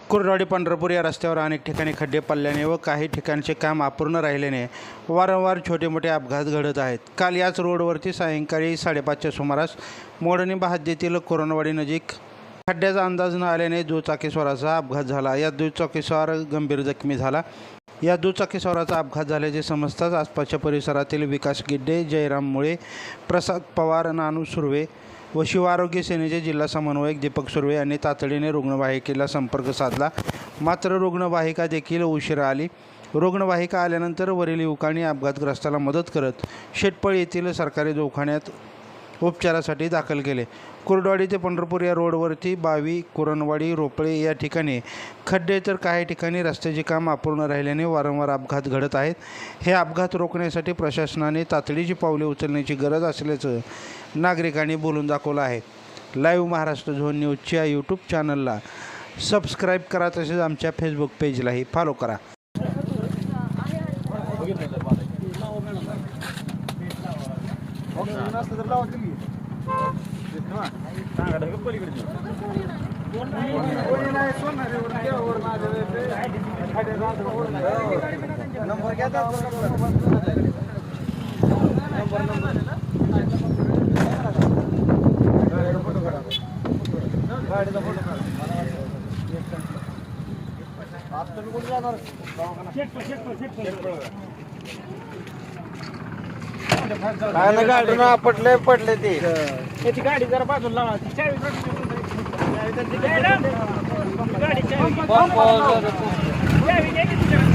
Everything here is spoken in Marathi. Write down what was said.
कुर्डवाडी पंढरपूर या रस्त्यावर अनेक ठिकाणी खड्डे पडल्याने व काही ठिकाणचे काम अपूर्ण राहिल्याने वारंवार छोटे मोठे अपघात घडत आहेत. काल याच रोडवरती सायंकाळी 5:30च्या सुमारास मोडणी हद्दीतील कुर्डवाडी नजीक खड्ड्याचा अंदाज न आल्याने दुचाकीस्वाराचा अपघात झाला. या दुचाकीस्वार गंभीर जखमी झाला. या दुचाकीस्वाराचा अपघात झाल्याचे समजताच आसपासच्या परिसरातील विकास गिड्डे, जयराम मुळे, प्रसाद पवार, नानू सुर्वे व शिव आरोग्य सेनेचे जिल्हा समन्वयक दीपक सुर्वे यांनी तातडीने रुग्णवाहिकेला संपर्क साधला. मात्र रुग्णवाहिका देखील उशिरा आली. रुग्णवाहिका आल्यानंतर वरील युवकांनी अपघातग्रस्ताला मदत करत शेटपळ येथील सरकारी दवाखान्यात उपचारासाठी दाखल केले. कुर्डवाडी ते पंढरपूर या रोडवरती बावी, कुरणवाडी, रोपळे या ठिकाणी खड्डे तर काही ठिकाणी रस्त्याचे काम अपूर्ण राहिल्याने वारंवार अपघात घडत आहेत. हे अपघात रोखण्यासाठी प्रशासनाने तातडीची पावले उचलण्याची गरज असल्याचं नागरिकांनी बोलून दाखवलं आहे. लाईव्ह महाराष्ट्र झोन न्यूजच्या यूट्यूब चॅनलला सबस्क्राईब करा, तसेच आमच्या फेसबुक पेजलाही फॉलो करा. गाडी पडले ते त्याची गाडी जरा बाजूला लावा. गाडी